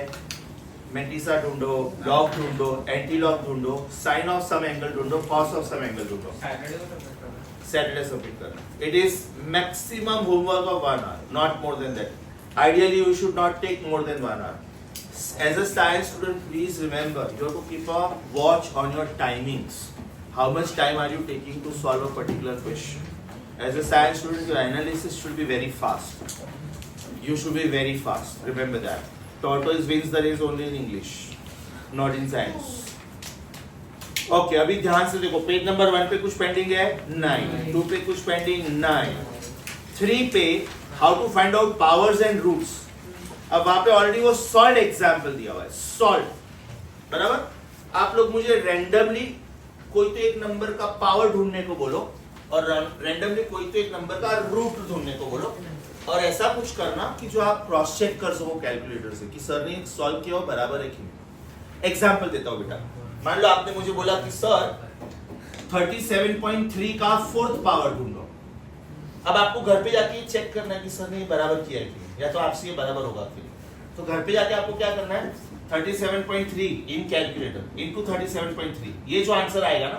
S1: Mantissa ढूंढो, log ढूंढो, anti-log ढूंढो, sin of some angle ढूंढो, cos of some angle ढूंढो. Saturday submit करना. It is maximum homework of 1 hour, not more than that. Ideally you should not take more than 1 hour. As a science student, please remember you have to keep a watch on your timings. How much time are you taking to solve a particular question? As a science student, your analysis should be very fast. You should be very fast. Remember that. Tortoise wins the race only in English, not in science. Okay, अभी ध्यान से देखो. Page number 1 पे कुछ pending है? 9. 2 पे कुछ pending? 9. 3 पे how to find out powers and roots. अब वहां पे ऑलरेडी वो सॉल्व एग्जाम्पल दिया हुआ है. सॉल्व, बराबर. आप लोग मुझे रैंडमली कोई तो एक नंबर का पावर ढूंढने को बोलो और रैंडमली कोई तो एक नंबर का रूट ढूंढने को बोलो, और ऐसा कुछ करना कि जो आप क्रॉस चेक कर सको कैलकुलेटर से कि सर ने सॉल्व किया हो बराबर है कि नहीं. एग्जांपल देता हूं बेटा. मान लो आपने मुझे बोला कि सर 37.3 का फोर्थ पावर ढूंढो. अब आपको घर पे जाके चेक करना है कि सर ने ये बराबर किया है कि नहीं, या तो आपसे ये बराबर होगा कि नहीं. तो घर पे जाके आपको क्या करना है? 37.3 इन कैलकुलेटर इनटू 37.3. ये जो आंसर आएगा ना,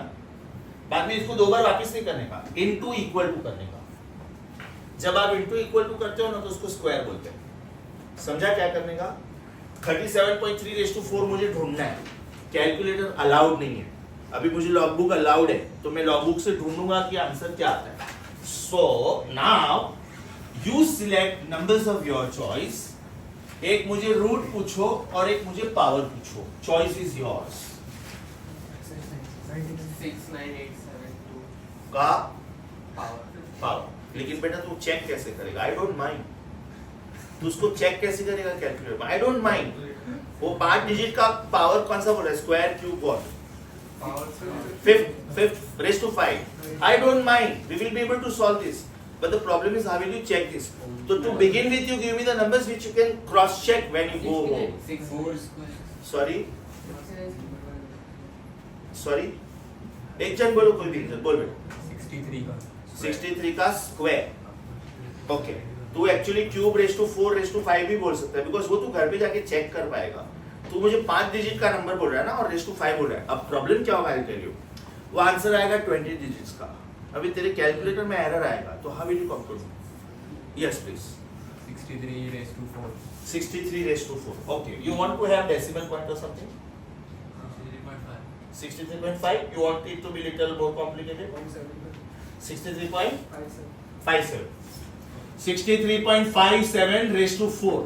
S1: बाद में इसको 2 बार वापस नहीं करने का, इनटू इक्वल टू करने का. जब आप इनटू इक्वल टू करते हो ना तो उसको स्क्वायर बोलते हैं. समझा क्या करने का? 37.3 रेज़ टू 4 मुझे ढूंढना है. कैलकुलेटर अलाउड नहीं है. अभी मुझे लॉगबुक अलाउड है, तो मैं लॉगबुक से ढूंढूंगा कि आंसर क्या आता है. So now you select numbers of your choice. एक मुझे रूट पूछो और एक मुझे पावर पूछो. Choice is yours.
S2: 69872
S1: का
S2: पावर.
S1: पावर. लेकिन बेटा तू चेक कैसे करेगा? I don't mind. तू उसको चेक कैसे करेगा कैलकुलेटर में? I don't mind. वो 5 डिजिट का पावर कौन सा बोल रहा है? Square, cube, what? fifth raised to 5. I don't mind. We will be able to solve this. But the problem is how will you check this? So to begin with, you give me the numbers which you can cross check when you go home.
S2: 64 square.
S1: Sorry. एक जन बोलो, कोई भी एक जन बोल बेटा.
S2: 63 का
S1: 63 का स्क्वायर. ओके. तू actually cube raise to 4 raise to 5 भी बोल सकता है, बिकॉज वो तू घर पे जाके चेक कर पाएगा. तू मुझे 5 डिजिट का नंबर बोल रहा है ना, और रेज़ टू 5 बोल रहा है. अब प्रॉब्लम क्या होगा? I tell you. वो आंसर आएगा 20 डिजिट्स का. अभी तेरे कैलकुलेटर में एरर आएगा, तो how will you compute? Yes please.
S2: 63 raised to 4.
S1: 63 raise to 4. Okay. You want to have decimal point और something? 63.5. You want it to be little more complicated? 63.57. 63.57 raised to 4.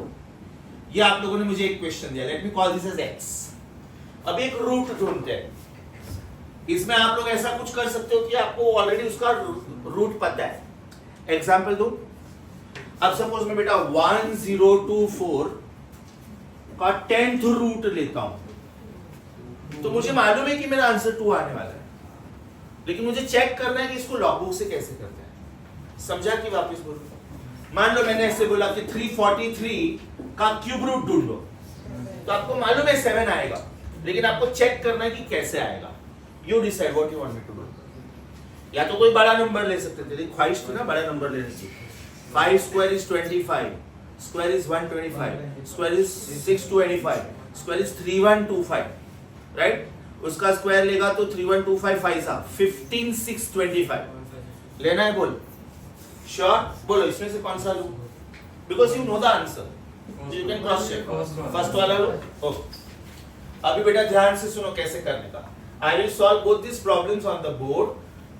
S1: ये आप लोगों ने मुझे एक क्वेश्चन दिया. Let me call this as x. अब एक रूट ढूंढते हैं. इसमें आप लोग ऐसा कुछ कर सकते हो कि आपको ऑलरेडी उसका रूट पता है. एग्जाम्पल दो. अब सपोज मैं बेटा 1024 का 10th रूट लेता हूं, तो मुझे मालूम है कि मेरा आंसर 2 आने वाला है, लेकिन मुझे चेक करना है कि इसको लॉगबुक से कैसे करते हैं. समझा कि वापस बोलूं? मान लो मैंने ऐसे बोला कि 343 का क्यूब रूट ढूंढो, तो आपको मालूम है 7 आएगा, लेकिन आपको चेक करना है कि कैसे आएगा. You decide what you want me to do. या तो कोई बड़ा नंबर ले सकते थे, लेकिन ख्वाहिश थी ना बड़ा नंबर लेने की. 5 square is 25, square is 125, square is 625, square is 3125. Right? उसका स्क्वायर लेगा तो 3125 5 सा 15625 लेना है. बोल श्योर. बोलो इसमें से कौन सा लूं? Because you know the answer, you can cross check. First वाला लो. ओके. अभी बेटा ध्यान से सुनो कैसे करने का. I will solve both this problems on the board.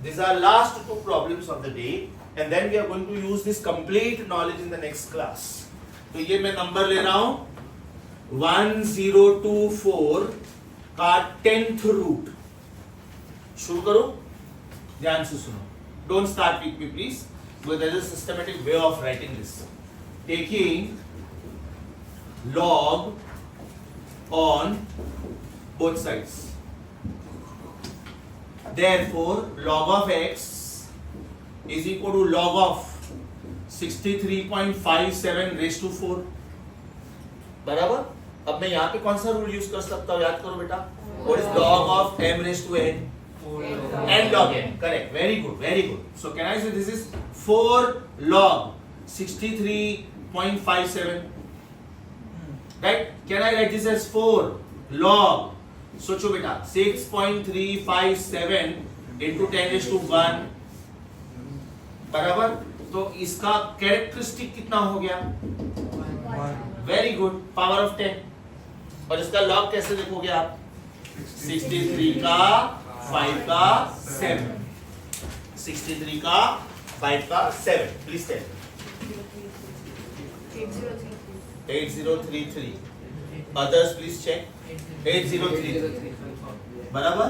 S1: These are last 2 problems of the day, and then we are going to use this complete knowledge in the next class. तो ये मैं नंबर ले रहा हूं 1024 का 10th root. शुरू करो. ध्यान से सुनो. Don't start with me please, because there is a systematic way of writing this. Taking log on both sides. Therefore, log of x is equal to log of 63.57 raised to 4. बराबर. अब मैं यहाँ पे कौन सा रूल यूज कर सकता हूँ? याद करो बेटा. What is log of m raised to n? n log n. Correct. Very good. Very good. So can I say this is 4 log 63.57? Right? Can I write this as 4 log? सोचो बेटा 6.357 into 10 raised to 1. बराबर. तो इसका characteristic कितना हो गया? Very good. Power of 10. और इसका लॉग कैसे देखोगे आप? 63 का 5 का 7. 63 का 5 का 7 please tell 8033 others please check 8033 बराबर।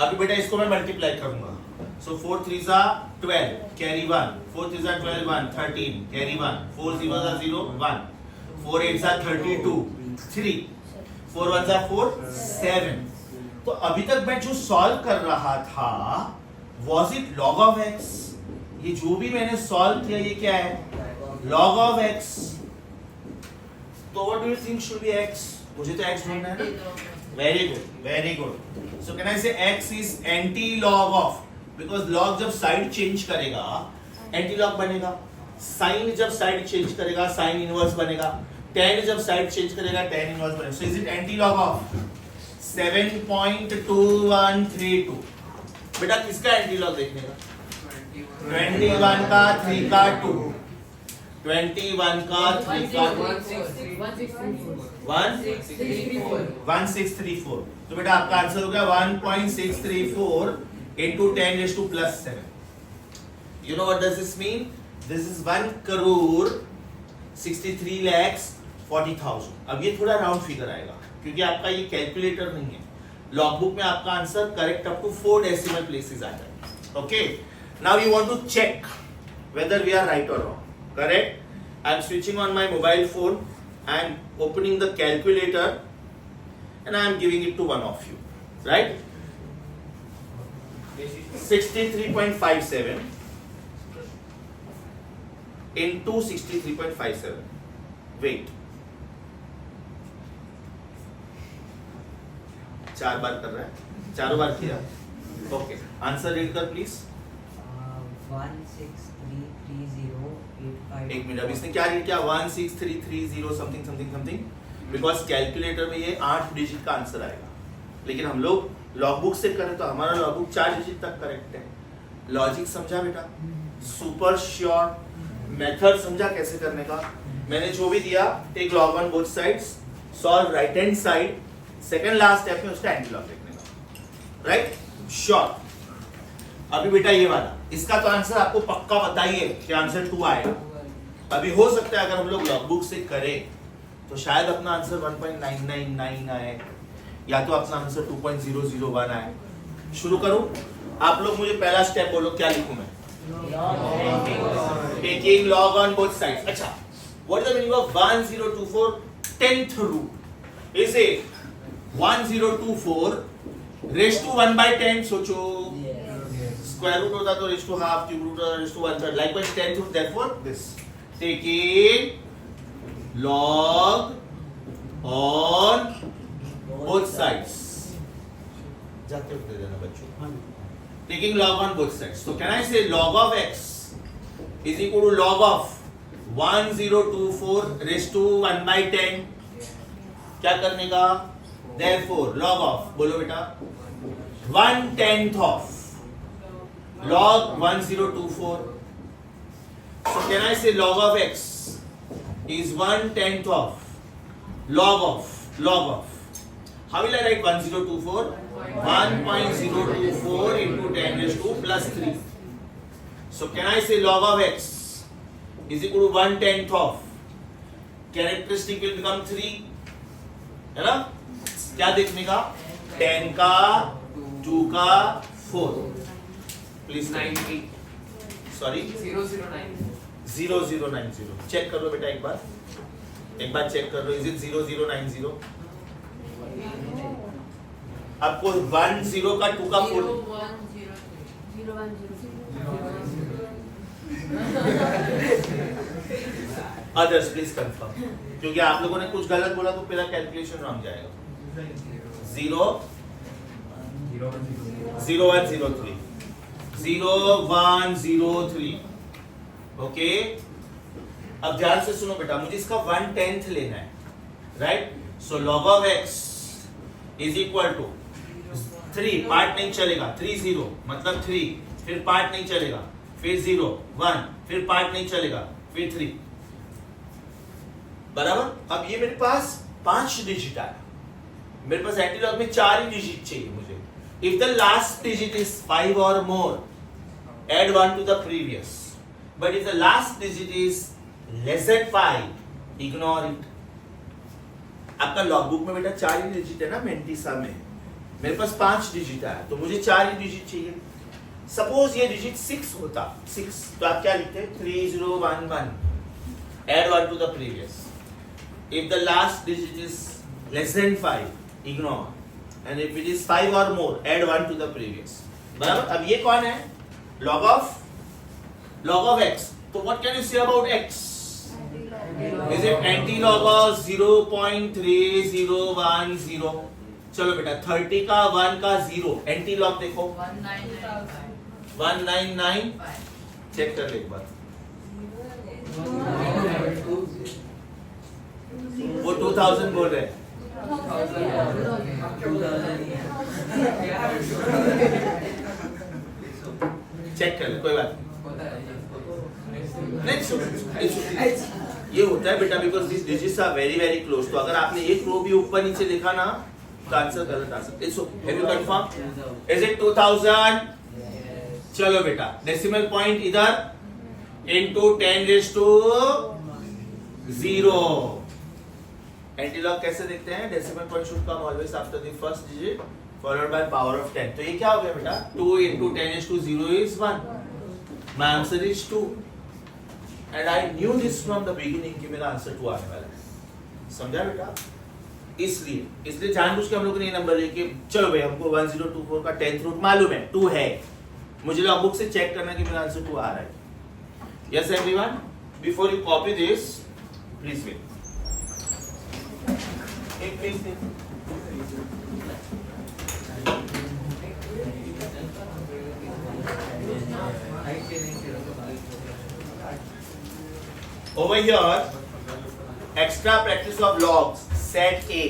S1: अभी बेटा इसको मैं मल्टीप्लाई करूंगा सो 4 3 जा 12 कैरी 1 4 3 जा 12 1 13 कैरी 1 4 0 जा 0 1 4 8 जा 32 3 4 1 जा 4 7। तो अभी तक मैं जो सॉल्व कर रहा था was it log of x? ये जो भी मैंने सॉल्व किया ये क्या है log of x। तो what do you think should be x? मुझे तो x ढूंढना है ना। Very good, very good. So can I say x is anti-log of? Because log जब साइड चेंज करेगा anti-log बनेगा, sin जब साइड चेंज करेगा sin इनवर्स बनेगा, tan जब साइड चेंज करेगा tan इनवर्स बनेगा। So is it anti-log of 7.2132? बेटा किसका एंटी-लॉग देखने का 21 का 3 का 2 21 का 3 का 1634। तो बेटा आपका आंसर हो गया 1.634 into 10 raised to plus 7। You know what does this mean? This is 1,63,40,000। अब ये थोड़ा राउंड फिगर आएगा क्योंकि आपका ये कैलकुलेटर नहीं है। लॉग बुक में आपका answer correct up to 4 decimal places आ जाएगा। Okay, now you want to check whether we are right or wrong. Correct? I am switching on my mobile phone. I am opening the calculator and I am giving it to one of you. Right? 63.57 into 63.57. Wait. 4 बार कर रहा है, चारों बार किया। Okay, answer read कर please.
S4: 1633085।
S1: एक minute, अब इसने क्या रीड किया 16330 something something something, because calculator में ये 8 डिजिट का आंसर आएगा, लेकिन हम लोग लॉग बुक से करें तो हमारा लॉग बुक 4 डिजिट तक करेक्ट है। लॉजिक समझा बेटा, सुपर श्योर, मेथड समझा कैसे करने का। मैंने जो भी दिया, take log on both sides, solve right hand side, second last step में उसका एंटी लॉग देखने का। Right, sure. अभी बेटा ये वाला, इसका तो आंसर आपको पक्का बताइए कि आंसर 2 आएगा। अभी हो सकता है अगर हम लोग लॉग बुक से करें तो शायद अपना आंसर 1.999 आए, या तो अपना आंसर 2.001 आए। शुरू करूं? आप लोग मुझे पहला स्टेप बोलो, क्या लिखूं मैं? Taking log on both sides. अच्छा, what is the meaning of 1024 10th root? Is it 1024 raise to 1/10? सोचो, स्क्वायर रूट होता तो raise to half, cube root होता raise to 1/3, likewise 10th root, therefore this taking log on both sides। जाते हुए दे देना बच्चों। taking log on both sides, so can I say log of x is equal to log of 1024 raised to 1/10? क्या करने का? therefore log of, बोलो बेटा, 1/10 of log 1024। so can I say log of x is 1/10 of log of how will I write 1024? 1.024 into 10 raised to plus 3। so can I say log of x is equal to 1/10 of, characteristic will become 3, है ना? क्या देखने का? 10 का 2 का 4। Please
S2: 90
S1: sorry 0090 check कर लो बेटा, एक बार चेक कर लो। Is it 0090? आपको 1 0 का 2 का 4 अदर्स प्लीज कंफर्म, क्योंकि आप लोगों ने कुछ गलत बोला तो मेरा कैलकुलेशन रॉन्ग जाएगा। 0103 0103। ओके, अब ध्यान से सुनो बेटा, मुझे इसका 1/10 लेना है, right? So log of x is equal to 3, part नहीं चलेगा, 3 0 मतलब 3, फिर पार्ट नहीं चलेगा, फिर 0 1, फिर पार्ट नहीं चलेगा, फिर 3, बराबर। अब ये मेरे पास 5 डिजिट आया, मेरे पास एंटीलॉग में 4 ही डिजिट चाहिए मुझे। If the last digit is 5 और मोर, add 1 to the previous। but if the last digit is less than 5, ignore it. आपका लॉगबुक में बेटा 4 ही डिजिट है ना मेंटिसा में, मेरे पास 5 डिजिट है तो मुझे 4 ही डिजिट चाहिए. सपोज ये डिजिट 6 होता, 6 तो आप क्या लिखते हैं 3011, add 1 to the previous. If the last digit is less than 5, ignore, and if it is 5 or more, add 1 to the previous. बराबर. अब ये कौन है? log of x. तो what can you say about x? Is it anti-log of 0.3010? चलो बेटा 30 का 1 का 0 एंटी-लॉग देखो 199. चेक कर ले एक बार. वो 2000 बोल रहे हैं. चेक कर ले, कोई बात नहीं. ये होता है बेटा because this digits are very very close. तो अगर आपने एक रो भी ऊपर नीचे लिखा ना तो आंसर गलत आ सकता है. It's okay. Have you confirm? Is it 2000? चलो बेटा डेसिमल पॉइंट इधर इनटू 10⁻0. एंटीलॉग कैसे देखते हैं? Decimal point should come always after the first digit followed by power of 10. तो ये क्या हो गया बेटा? 2 × 10⁻0 is 1. My answer is 2. And I knew this from the beginning कि मेरा आंसर 2 आने वाला है. समझा बेटा? इसलिए जानबूझ के हम लोगों ने ये नंबर लेके चलो भाई हमको 1024 का 10th रूट मालूम है 2 है, मुझे लॉग बुक से चेक करना कि मेरा आंसर 2 आ रहा है. Yes everyone, before you copy this, please wait. Please. Over here, extra practice of logs, set A.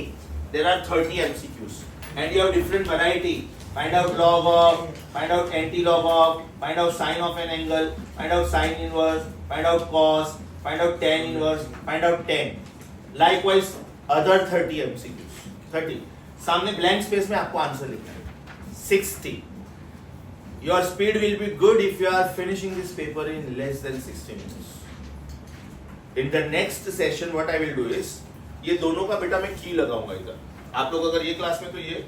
S1: There are 30 MCQs, and you have different variety. Find out log of, find out anti-log of, find out sine of an angle, find out sine inverse, find out cos, find out tan inverse, find out tan. Likewise, other 30 MCQs. 30. सामने blank space में आपको answer लिखना है. 60. Your speed will be good if you are finishing this paper in less than 60 minutes. In the next session, what I will do is, ये दोनों का बेटा मैं की लगाऊंगा इधर. आप लोग अगर ये क्लास में तो ये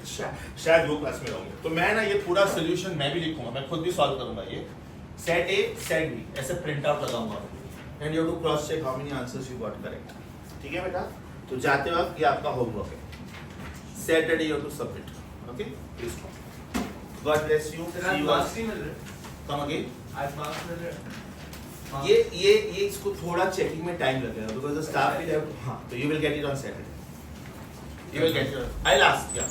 S1: शायद वो क्लास में रहूंगे तो मैं ना ये पूरा सोल्यूशन मैं भी लिखूंगा, मैं खुद भी सॉल्व करूंगा. ये सेट ए सेट बी ऐसे प्रिंट आउट लगाऊंगा and you have to cross check how many answers you got correct. ठीक है बेटा? तो जाते वक्त ये आपका होमवर्क है. Saturday you have to submit. Okay please God bless you. See you come again. ये इसको थोड़ा चेकिंग में टाइम लगेगा because the staff will have. हां तो you will get it on Saturday. You will get your. I'll ask. Yeah.